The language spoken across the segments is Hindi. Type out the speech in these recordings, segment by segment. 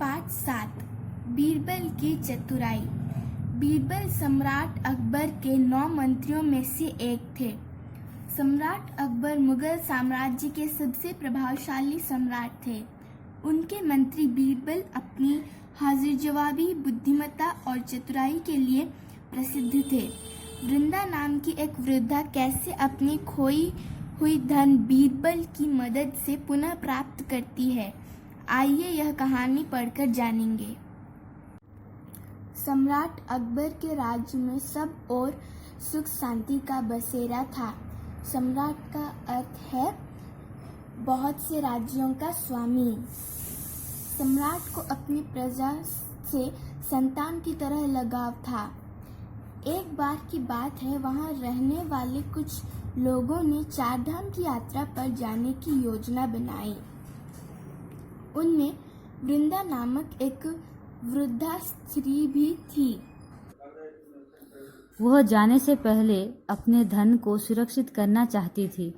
पाठ 7 बीरबल की चतुराई। बीरबल सम्राट अकबर के 9 मंत्रियों में से एक थे। सम्राट अकबर मुगल साम्राज्य के सबसे प्रभावशाली सम्राट थे। उनके मंत्री बीरबल अपनी हाजिर जवाबी, बुद्धिमत्ता और चतुराई के लिए प्रसिद्ध थे। वृंदा नाम की एक वृद्धा कैसे अपनी खोई हुई धन बीरबल की मदद से पुनः प्राप्त करती है, आइए यह कहानी पढ़कर जानेंगे। सम्राट अकबर के राज्य में सब और सुख शांति का बसेरा था। सम्राट का अर्थ है बहुत से राज्यों का स्वामी। सम्राट को अपनी प्रजा से संतान की तरह लगाव था। एक बार की बात है, वहां रहने वाले कुछ लोगों ने 4 धाम की यात्रा पर जाने की योजना बनाई। उनमें वृंदा नामक एक वृद्धा स्त्री भी थी। वह जाने से पहले अपने धन को सुरक्षित करना चाहती थी,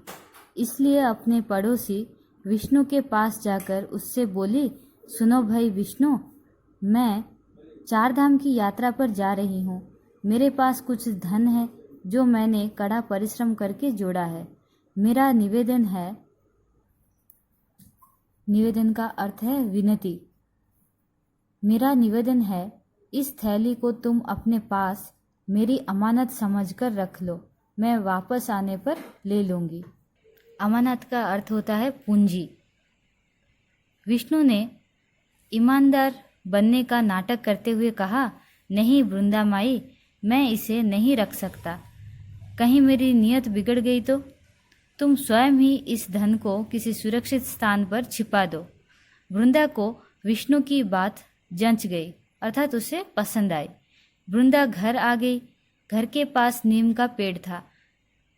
इसलिए अपने पड़ोसी विष्णु के पास जाकर उससे बोली, सुनो भाई विष्णु, मैं 4 धाम की यात्रा पर जा रही हूँ। मेरे पास कुछ धन है जो मैंने कड़ा परिश्रम करके जोड़ा है। मेरा निवेदन का अर्थ है विनती। मेरा निवेदन है, इस थैली को तुम अपने पास मेरी अमानत समझकर रख लो, मैं वापस आने पर ले लूँगी। अमानत का अर्थ होता है पूंजी। विष्णु ने ईमानदार बनने का नाटक करते हुए कहा, नहीं वृंदा माई, मैं इसे नहीं रख सकता। कहीं मेरी नीयत बिगड़ गई तो तुम स्वयं ही इस धन को किसी सुरक्षित स्थान पर छिपा दो। वृंदा को विष्णु की बात जंच गई, अर्थात उसे पसंद आई। वृंदा घर आ गई। घर के पास नीम का पेड़ था।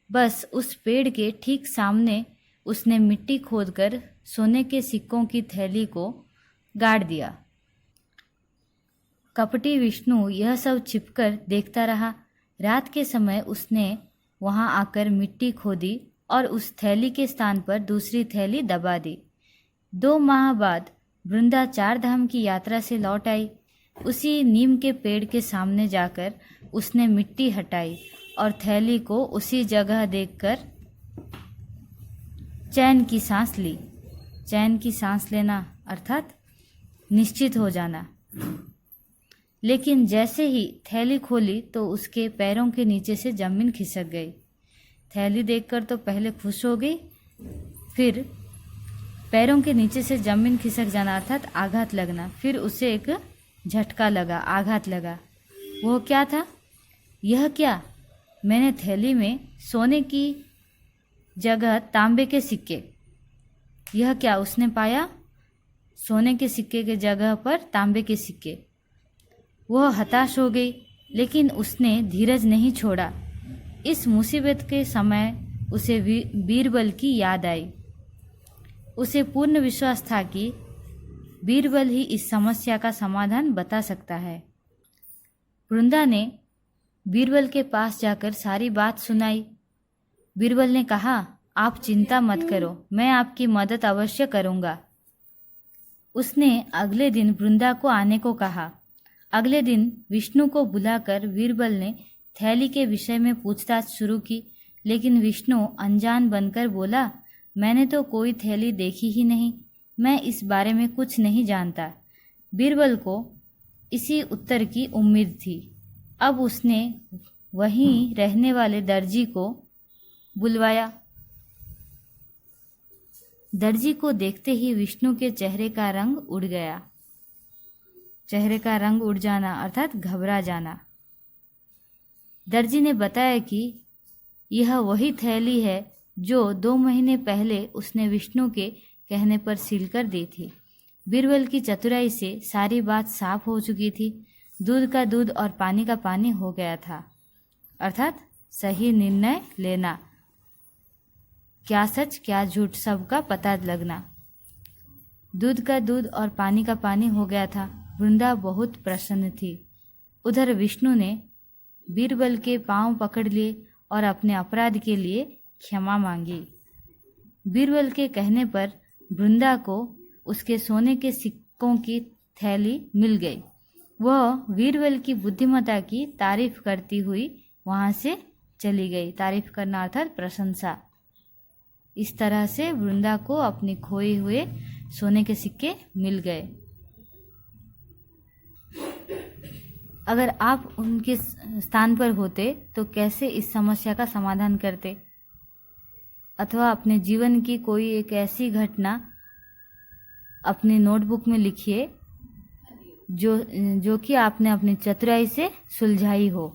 बस उस पेड़ के ठीक सामने उसने मिट्टी खोदकर सोने के सिक्कों की थैली को गाड़ दिया। कपटी विष्णु यह सब छिपकर देखता रहा। रात के समय उसने वहां आकर मिट्टी खोदी और उस थैली के स्थान पर दूसरी थैली दबा दी। 2 माह बाद वृंदा 4 धाम की यात्रा से लौट आई। उसी नीम के पेड़ के सामने जाकर उसने मिट्टी हटाई और थैली को उसी जगह देखकर चैन की सांस ली। चैन की सांस लेना अर्थात निश्चित हो जाना। लेकिन जैसे ही थैली खोली तो उसके पैरों के नीचे से जमीन खिसक गई। थैली देखकर तो पहले खुश हो गई, फिर पैरों के नीचे से जमीन खिसक जाना अर्थात आघात लगना। फिर उसे एक झटका लगा, आघात लगा। वो क्या था? यह क्या? मैंने थैली में सोने की जगह तांबे के सिक्के। यह क्या उसने पाया? सोने के सिक्के के जगह पर तांबे के सिक्के। वह हताश हो गई, लेकिन उसने धीरज नहीं छोड़ा। इस मुसीबत के समय उसे बीरबल की याद आई। उसे पूर्ण विश्वास था कि बीरबल ही इस समस्या का समाधान बता सकता है। वृंदा ने बीरबल के पास जाकर सारी बात सुनाई। बीरबल ने कहा, आप चिंता मत करो, मैं आपकी मदद अवश्य करूँगा। उसने अगले दिन वृंदा को आने को कहा। अगले दिन विष्णु को बुलाकर बीरबल ने थैली के विषय में पूछताछ शुरू की, लेकिन विष्णु अनजान बनकर बोला, मैंने तो कोई थैली देखी ही नहीं, मैं इस बारे में कुछ नहीं जानता। बीरबल को इसी उत्तर की उम्मीद थी। अब उसने वहीं रहने वाले दर्जी को बुलवाया। दर्जी को देखते ही विष्णु के चेहरे का रंग उड़ गया। चेहरे का रंग उड़ जाना अर्थात घबरा जाना। दर्जी ने बताया कि यह वही थैली है जो 2 महीने पहले उसने विष्णु के कहने पर सील कर दी थी। बीरबल की चतुराई से सारी बात साफ हो चुकी थी। दूध का दूध और पानी का पानी हो गया था, अर्थात सही निर्णय लेना, क्या सच क्या झूठ सबका पता लगना। दूध का दूध और पानी का पानी हो गया था। वृंदा बहुत प्रसन्न थी। उधर विष्णु ने बीरबल के पांव पकड़ लिए और अपने अपराध के लिए क्षमा मांगी। बीरबल के कहने पर वृंदा को उसके सोने के सिक्कों की थैली मिल गई। वह बीरबल की बुद्धिमत्ता की तारीफ करती हुई वहां से चली गई। तारीफ करना अर्थात प्रशंसा। इस तरह से वृंदा को अपने खोए हुए सोने के सिक्के मिल गए। अगर आप उनके स्थान पर होते तो कैसे इस समस्या का समाधान करते? अथवा अपने जीवन की कोई एक ऐसी घटना अपने नोटबुक में लिखिए जो कि आपने अपनी चतुराई से सुलझाई हो।